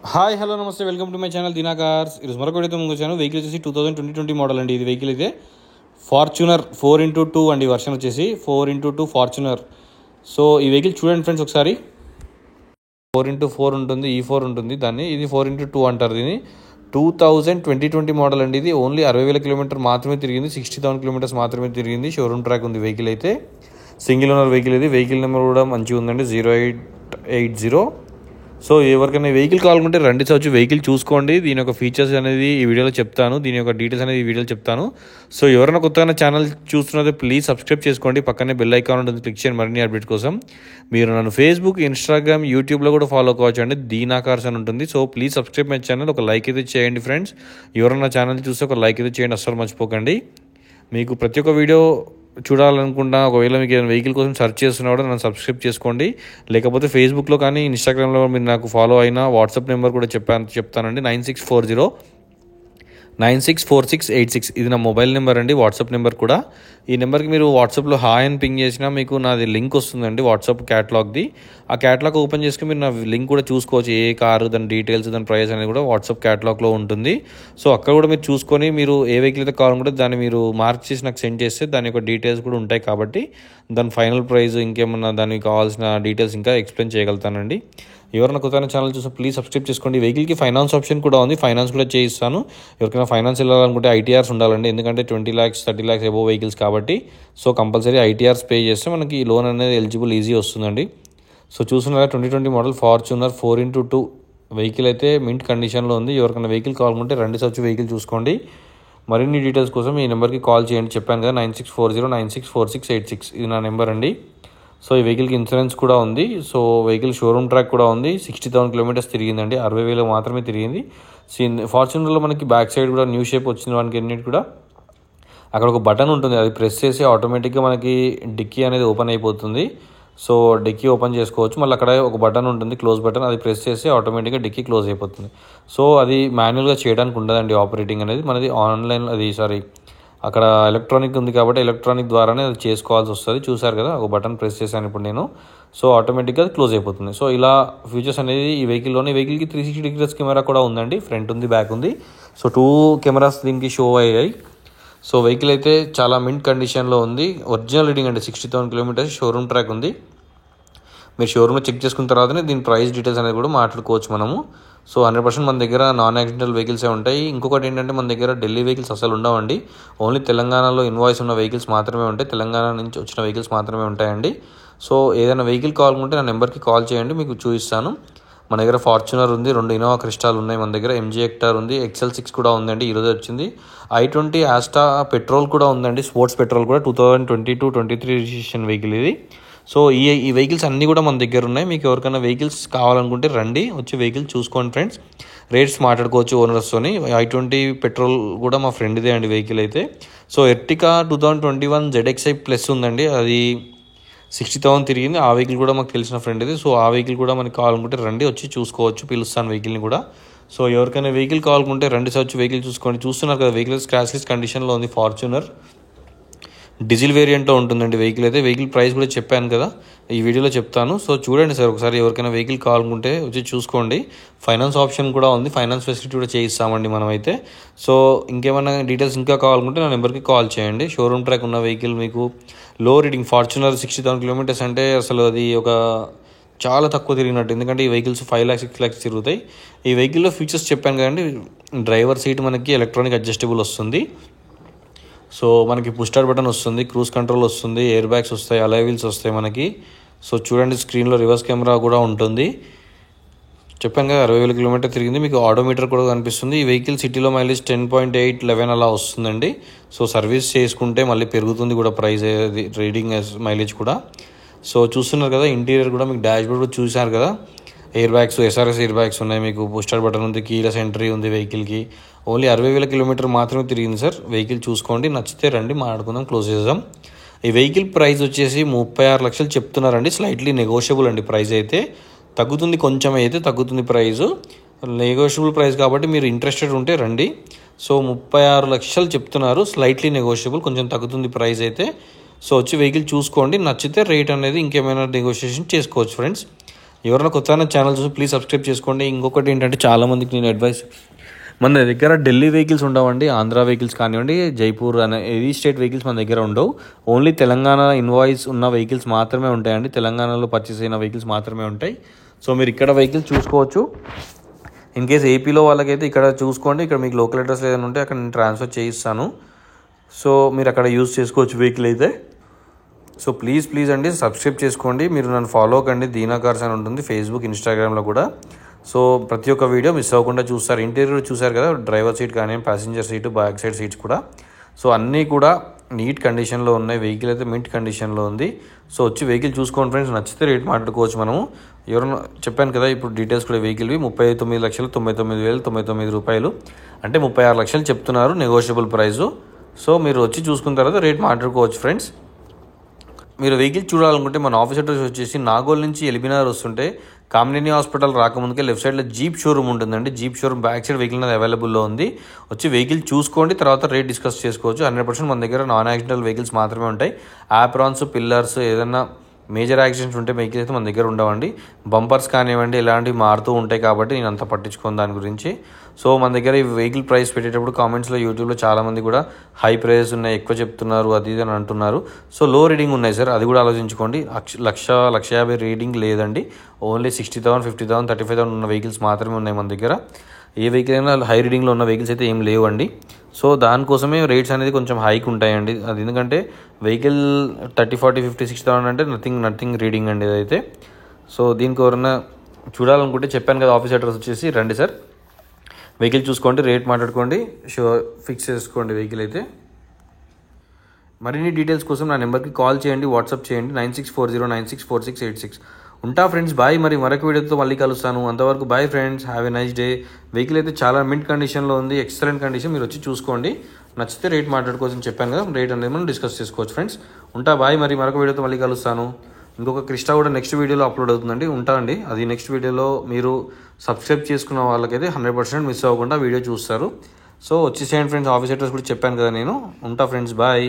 Hi hello నమస్తే welcome to my channel దినాకార్స్. ఈరోజు మరొక వీడియోతో ముందు వచ్చాను. వెహికల్ వచ్చేసి 2020 మోడల్ అండి. ఇది వెహికల్ అయితే ఫార్చునర్ 4x2 అండి. వర్షన్ వచ్చేసి 4x2 ఫార్చునర్. సో ఈ వెహికల్ చూడండి ఫ్రెండ్స్ ఒకసారి. 4x4 ఉంటుంది, E4 ఉంటుంది దాన్ని. ఇది 4x2 అంటారు దీన్ని. 2020 మోడల్ అండి. ఇది ఓన్లీ 60,000 కిలోమీటర్ మాత్రమే తిరిగింది. 60,000 కిలోమీటర్స్ మాత్రమే తిరిగింది. షోరూమ్ ట్రాక్ ఉంది వెహికల్ అయితే. సింగిల్ ఓనర్ వెహికల్ ఇది. వెహికల్ నెంబర్ కూడా మంచిగా ఉందండి, 0880. సో ఎవరికైనా వెహికల్ కావాలనుకుంటే రండి వచ్చి వెహికల్ చూసుకోండి. దీని యొక్క ఫీచర్స్ అనేది ఈ వీడియోలో చెప్తాను, దీని యొక్క డీటెయిల్స్ అనేది ఈ వీడియోలో చెప్తాను. సో ఎవరైనా కొత్తగా ఛానల్ చూస్తున్నదో ప్లీజ్ సబ్స్క్రైబ్ చేసుకోండి. పక్కనే బెల్ ఐకాన్ ఉంటుంది, క్లిక్ చేయండి మరిన్ని అప్డేట్ కోసం. మీరు నన్ను ఫేస్బుక్, ఇన్స్టాగ్రామ్, యూట్యూబ్లో కూడా ఫాలో కావచ్చు అండి. దీనాకార్స్ అని ఉంటుంది. So please subscribe my channel. ఒక లైక్ అయితే చేయండి ఫ్రెండ్స్. ఎవరైనా ఛానల్ చూస్తే ఒక లైక్ అయితే చేయండి, అస్సలు మర్చిపోకండి. మీకు ప్రతి ఒక్క వీడియో చూడాలనుకుంటా, ఒకవేళ మీకు ఏదైనా వెహికల్ కోసం సెర్చ్ చేస్తున్నా కూడా నన్ను సబ్స్క్రైబ్ చేసుకోండి. లేకపోతే ఫేస్బుక్లో కానీ ఇన్స్టాగ్రామ్లో మీరు నాకు ఫాలో అయినా వాట్సాప్ నెంబర్ కూడా చెప్తానండి, 9640964686. ఇది నా మొబైల్ నెంబర్ అండి, వాట్సాప్ నెంబర్ కూడా. ఈ నెంబర్కి మీరు వాట్సాప్లో హాయ్ అని పింగ్ చేసినా మీకు నాది లింక్ వస్తుందండి, వాట్సాప్ క్యాటలాగ్ది. ఆ క్యాటలాగ్ ఓపెన్ చేసుకుని మీరు నా లింక్ కూడా చూసుకోవచ్చు. ఏ కారు, దాని డీటెయిల్స్, దాని ప్రైస్ అనేది కూడా వాట్సాప్ క్యాటలాగ్లో ఉంటుంది. సో అక్కడ కూడా మీరు చూసుకొని మీరు ఏ వెహికల్ అయితే కావాలనుకుంటే దాన్ని మీరు మార్క్ చేసి నాకు సెండ్ చేస్తే దాని యొక్క డీటెయిల్స్ కూడా ఉంటాయి. కాబట్టి దాని ఫైనల్ ప్రైస్, ఇంకేమన్నా దానికి కావాల్సిన డీటెయిల్స్ ఇంకా ఎక్స్ప్లెయిన్ చేయగలుగుతానండి. ఎవరైనా కొత్త ఛానల్ చూస్తే ప్లీజ్ సబ్స్క్రైబ్ చేసుకోండి. వెహికల్కి ఫైనాన్స్ ఆప్షన్ కూడా ఉంది, ఫైనాన్స్ కూడా చేయిస్తాను. ఎవరికైనా ఫైనాన్స్ వెళ్ళాలనుకుంటే ITRs ఉండాలండి, ఎందుకంటే 20 lakhs 30 lakhs ఎబో వెహికల్స్ కాబట్టి. సో కంపల్సరీ ITRs పే చేస్తే మనకి ఈ లోన్ అనేది ఎలిజిబుల్ ఈజీ వస్తుందండి. సో చూస్తున్నారా, 2020 మోడల్ ఫార్చునర్ 4x2 వెహికల్ అయితే మింట్ కండిషన్లో ఉంది. ఎవరికైనా వెహికల్ కావాలనుకుంటే రండి వచ్చి వెహికల్ చూసుకోండి. మరిన్ని డీటెయిల్స్ కోసం ఈ నెంబర్కి కాల్ చేయండి. చెప్పాను కదా, 9640964686. ఇది నా నెంబర్ అండి. సో ఈ వెహికల్కి ఇన్సూరెన్స్ కూడా ఉంది. సో వెహికల్ షోరూమ్ ట్రాక్ కూడా ఉంది. 60,000 కిలోమీటర్స్ తిరిగిందండి, 60,000 మాత్రమే తిరిగింది. ఫార్చునర్లో మనకి బ్యాక్ సైడ్ కూడా న్యూ షేప్ వచ్చిన వానికి ఎన్నిటి కూడా అక్కడ ఒక బటన్ ఉంటుంది, అది ప్రెస్ చేసి ఆటోమేటిక్గా మనకి డిక్కీ అనేది ఓపెన్ అయిపోతుంది. సో డిక్కీ ఓపెన్ చేసుకోవచ్చు. మళ్ళీ అక్కడ ఒక బటన్ ఉంటుంది, క్లోజ్ బటన్, అది ప్రెస్ చేసి ఆటోమేటిక్గా డిక్కీ క్లోజ్ అయిపోతుంది. సో అది మాన్యువల్గా చేయడానికి ఉండదండి ఆపరేటింగ్ అనేది, మనది ఆన్లైన్ అక్కడ ఎలక్ట్రానిక్ ఉంది కాబట్టి ఎలక్ట్రానిక్ ద్వారానే అది చేసుకోవాల్సి వస్తుంది. చూసారు కదా, ఒక బటన్ ప్రెస్ చేశాను ఇప్పుడు నేను. సో ఆటోమేటిక్గా అది క్లోజ్ అయిపోతుంది. సో ఇలా ఫీచర్స్ అనేది ఈ వెహికల్లోని. వెహికల్కి 360 degrees కెమెరా కూడా ఉందండి, ఫ్రంట్ ఉంది, బ్యాక్ ఉంది. సో 2 కెమెరాస్ దీనికి షో అయ్యాయి. సో వెహికల్ అయితే చాలా మింట్ కండిషన్లో ఉంది. ఒరిజినల్ రీడింగ్ అండి, 60,000 కిలోమీటర్స్ షోరూమ్ ట్రాక్ ఉంది. మీరు షోరూమ్లో చెక్ చేసుకున్న తర్వాతనే దీని ప్రైస్ డీటెయిల్స్ అనేది కూడా మాట్లాడుకోవచ్చు మనము. సో 100% మన దగ్గర నాన్ యాక్సిడెంటల్ వెహికల్సే ఉంటాయి. ఇంకొకటి ఏంటంటే మన దగ్గర ఢిల్లీ వెహికల్స్ అసలు ఉండవండి. ఓన్లీ తెలంగాణలో ఇన్వాయిస్ ఉన్న వెహికల్స్ మాత్రమే ఉంటాయి, తెలంగాణ నుంచి వచ్చిన వెహికల్స్ మాత్రమే ఉంటాయండి. సో ఏదైనా వెహికల్ కావాలనుకుంటే నా నెంబర్కి కాల్ చేయండి, మీకు చూపిస్తాను. మన దగ్గర ఫార్చునర్ ఉంది, 2 ఇన్నోవా క్రిస్టాల్ ఉన్నాయి మన దగ్గర, MG హెక్టార్ ఉంది, XL6 కూడా ఉందండి, ఈరోజు వచ్చింది. I20 ఆస్టా పెట్రోల్ కూడా ఉందండి, స్పోర్ట్స్ పెట్రోల్ కూడా. 2022-23 రిజిస్ట్రేషన్ వెహికల్ ఇది. సో ఈ వెహికల్స్ అన్నీ కూడా మన దగ్గర ఉన్నాయి. మీకు ఎవరికైనా వెహికల్స్ కావాలనుకుంటే రండి, వచ్చి వెహికల్ చూసుకోండి ఫ్రెండ్స్. రేట్స్ మాట్లాడుకోవచ్చు ఓనర్స్తోని. I20 పెట్రోల్ కూడా మా ఫ్రెండ్దే అండి వెహికల్ అయితే. సో ఎర్టికా 2021 ZXi ప్లస్ ఉందండి, అది 60,000 తిరిగింది. ఆ వెహికల్ కూడా మాకు తెలిసిన ఫ్రెండ్ ఇది. సో ఆ వెహికల్ కూడా మనకి కావాలనుకుంటే రండి, వచ్చి చూసుకోవచ్చు, పిలుస్తాను వెహికల్ని కూడా. సో ఎవరికైనా వెహికల్ కావాలనుకుంటే రండి వచ్చి వెహికల్ చూసుకోండి. చూస్తున్నారు కదా, వెహికల్ స్క్రాచ్లెస్ కండిషన్లో ఉంది. ఫార్చునర్ డీజిల్ వేరియంట్లో ఉంటుందండి వెహికల్ అయితే. వెహికల్ ప్రైస్ కూడా చెప్పాను కదా, ఈ వీడియోలో చెప్తాను. సో చూడండి సార్ ఒకసారి, ఎవరికైనా వెహికల్ కావాలనుకుంటే వచ్చి చూసుకోండి. ఫైనాన్స్ ఆప్షన్ కూడా ఉంది, ఫైనాన్స్ ఫెసిలిటీ కూడా చేయిస్తామండి మనమైతే. సో ఇంకేమైనా డీటెయిల్స్ ఇంకా కావాలనుకుంటే నా నెంబర్కి కాల్ చేయండి. షోరూమ్ ట్రాక్ ఉన్న వెహికల్ మీకు లో రీడింగ్ ఫార్చునర్ 60,000 కిలోమీటర్స్ అంటే అసలు అది ఒక చాలా తక్కువ తిరిగినట్టు, ఎందుకంటే ఈ వెహికల్స్ 5 lakhs 6 lakhs తిరుగుతాయి. ఈ వెహికల్లో ఫీచర్స్ చెప్పాను కదండి, డ్రైవర్ సీట్ మనకి ఎలక్ట్రానిక్ అడ్జస్టబుల్ వస్తుంది. సో మనకి పుష్ స్టార్ట్ బటన్ వస్తుంది, క్రూజ్ కంట్రోల్ వస్తుంది, ఎయిర్ బ్యాగ్స్ వస్తాయి, అలాయ్ వీల్స్ వస్తాయి మనకి. సో చూడండి, స్క్రీన్లో రివర్స్ కెమెరా కూడా ఉంటుంది. చెప్పాను కదా, 60,000 కిలోమీటర్ తిరిగింది. మీకు ఆడోమీటర్ కూడా కనిపిస్తుంది. ఈ వెహికల్ సిటీలో మైలేజ్ 10.8 11 అలా వస్తుందండి. సో సర్వీస్ చేసుకుంటే మళ్ళీ పెరుగుతుంది కూడా ప్రైస్, రీడింగ్ మైలేజ్ కూడా. సో చూస్తున్నారు కదా, ఇంటీరియర్ కూడా మీకు డాష్ బోర్డ్ కూడా చూసారు కదా, air bags, SRS air bags ఉన్నాయి, మీకు పుష్ స్టార్ట్ బటన్ ఉంది, కీలెస్ ఎంట్రీ ఉంది వెహికల్కి. ఓన్లీ 60,000 కిలోమీటర్ మాత్రమే తిరిగింది సార్. వెహికల్ చూసుకోండి, నచ్చితే రండి, మాట్లాడుకుందాం, క్లోజ్ చేద్దాం. ఈ వెహికల్ ప్రైస్ వచ్చేసి 36 లక్షలు చెప్తున్నారండి. స్లైట్లీ నెగోషియబుల్ అండి, ప్రైస్ అయితే తగ్గుతుంది, కొంచెం అయితే తగ్గుతుంది ప్రైస్, నెగోషియబుల్ ప్రైస్ కాబట్టి మీరు ఇంట్రెస్టెడ్ ఉంటే రండి. సో 36 లక్షలు చెప్తున్నారు, స్లైట్లీ నెగోషియబుల్, కొంచెం తగ్గుతుంది ప్రైస్ అయితే. సో వచ్చి వెహికల్ చూసుకోండి, నచ్చితే రేట్ అనేది ఇంకేమైనా నెగోషియేషన్ చేసుకోవచ్చు ఫ్రెండ్స్. ఎవరైనా కొత్త ఛానల్ చూసి ప్లీజ్ సబ్స్క్రైబ్ చేసుకోండి. ఇంకొకటి ఏంటంటే చాలామందికి నేను అడ్వైస్, మన దగ్గర ఢిల్లీ వెహికల్స్ ఉండవండి, ఆంధ్ర వెహికల్స్ కానివ్వండి, జైపూర్ అనే ఈ స్టేట్ వెహికల్స్ మన దగ్గర ఉండవు. ఓన్లీ తెలంగాణ ఇన్వాయిస్ ఉన్న వెహికల్స్ మాత్రమే ఉంటాయండి. తెలంగాణలో పర్చేస్ అయిన వెహికల్స్ మాత్రమే ఉంటాయి. సో మీరు ఇక్కడ వెహికల్స్ చూసుకోవచ్చు. ఇన్ కేస్ ఏపీలో వాళ్ళకైతే ఇక్కడ చూసుకోండి. ఇక్కడ మీకు లోకల్ అడ్రస్ ఏదైనా ఉంటే అక్కడ నేను ట్రాన్స్ఫర్ చేయిస్తాను. సో మీరు అక్కడ యూజ్ చేసుకోవచ్చు వెహికల్ అయితే. సో ప్లీజ్ అండి సబ్స్క్రైబ్ చేసుకోండి. మీరు నన్ను ఫాలో కండి, దీనా కార్స్ అని ఉంటుంది ఫేస్బుక్, ఇన్స్టాగ్రామ్లో కూడా. సో ప్రతి ఒక్క వీడియో మిస్ అవ్వకుండా చూస్తారు. ఇంటీరియర్ చూసారు కదా, డ్రైవర్ సీట్ కానీ passenger seat, back side seats కూడా. సో అన్నీ కూడా నీట్ కండిషన్లో ఉన్నాయి. వెహికల్ అయితే మింట్ కండిషన్లో ఉంది. సో వచ్చి వెహికల్ చూసుకోండి ఫ్రెండ్స్. నచ్చితే రేట్ మాట్లాడుకోవచ్చు మనము. ఎవరైనా చెప్పాను కదా ఇప్పుడు డీటెయిల్స్ కూడా, వెహికల్వి 39,99,099 రూపాయలు, అంటే 36 లక్షలు చెప్తున్నారు నెగోషియబుల్ ప్రైజు. సో మీరు వచ్చి చూసుకున్న తర్వాత రేట్ మాట్లాడుకోవచ్చు ఫ్రెండ్స్. మీరు వెహికల్ చూడాలనుకుంటే మన ఆఫీస్ అడ్రస్ వచ్చేసి నాగోల్ నుంచి ఎల్బీనగర్ వస్తుంటే కామినేని హాస్పిటల్ రాకముందుకే లెఫ్ట్ సైడ్లో జీప్ షోరూమ్ ఉంటుందండి. Jeep showroom back side vehicle అనేది అవైలబుల్లో ఉంది. వచ్చి వెహికల్ చూసుకోండి, తర్వాత రేట్ డిస్కస్ చేసుకోవచ్చు. 100% మన దగ్గర నాన్ యాక్సిడెంటల్ వెహికల్స్ మాత్రమే ఉంటాయి. యాప్రాన్స్, పిల్లర్స్, ఏదైనా మేజర్ యాక్సిడెంట్స్ ఉంటే వెహికల్స్ అయితే మన దగ్గర ఉండవండి. బంపర్స్ కానివ్వండి ఇలాంటివి మారుతూ ఉంటాయి కాబట్టి నేను అంత పట్టించుకోను దాని గురించి. సో మన దగ్గర ఈ వెహికల్ ప్రైస్ పెట్టేటప్పుడు కామెంట్స్లో, యూట్యూబ్లో చాలామంది కూడా హై ప్రైస్ ఉన్నాయి, ఎక్కువ చెప్తున్నారు, అది ఇది అని అంటున్నారు. సో లో రీడింగ్ ఉన్నాయి సార్, అది కూడా ఆలోచించుకోండి. 1,50,000 రీడింగ్ లేదండి. ఓన్లీ 60,000, 50,000, 35,000 ఉన్న వెహికల్స్ మాత్రమే ఉన్నాయి మన దగ్గర. ఏ వెహికల్ అయినా హై రీడింగ్లో ఉన్న వెహికల్స్ అయితే ఏం లేవండి. సో దానికోసమే రేట్స్ అనేది కొంచెం హైక్ ఉంటాయండి. అది ఎందుకంటే వెహికల్ 30, 40, 50, 60,000 అంటే నథింగ్ రీడింగ్ అండి ఇదైతే. సో దీనికి ఎవరైనా చూడాలనుకుంటే చెప్పాను కదా, ఆఫీస్ అడ్రస్ వచ్చేసి రండి సార్. వెహికల్ చూసుకోండి, రేట్ మాట్లాడుకోండి, ఫిక్స్ చేసుకోండి వెహికల్ అయితే. మరిన్ని డీటెయిల్స్ కోసం నా నెంబర్కి కాల్ చేయండి, వాట్సాప్ చేయండి 9640964686. ఉంటా ఫ్రెండ్స్, బాయ్. మరొక వీడియోతో మళ్ళీ కలుస్తాను. అంతవరకు bye friends, have a nice day. Vehicle అయితే చాలా మింట్ కండిషన్లో ఉంది, ఎక్సలెంట్ కండిషన్. మీరు వచ్చి చూసుకోండి, నచ్చితే రేట్ మాట్లాడుకోవచ్చు చెప్పాను కదా, రేట్ అనేది మనం డిస్కస్ చేసుకోవచ్చు ఫ్రెండ్స్. ఉంటా బాయ్. మరొక వీడియోతో మళ్ళీ కలుస్తాను. ఇంకొక క్రిస్టా కూడా నెక్స్ట్ వీడియోలో అప్లోడ్ అవుతుందండి. ఉంటా అండి, అది నెక్స్ట్ వీడియోలో. మీరు సబ్స్క్రైబ్ చేసుకున్న వాళ్ళకైతే 100% మిస్ అవ్వకుండా వీడియో చూస్తారు. సో వచ్చేసేయండి ఫ్రెండ్స్. ఆఫీస్ అడ్రస్ కూడా చెప్పాను కదా నేను. ఉంటా ఫ్రెండ్స్, బాయ్.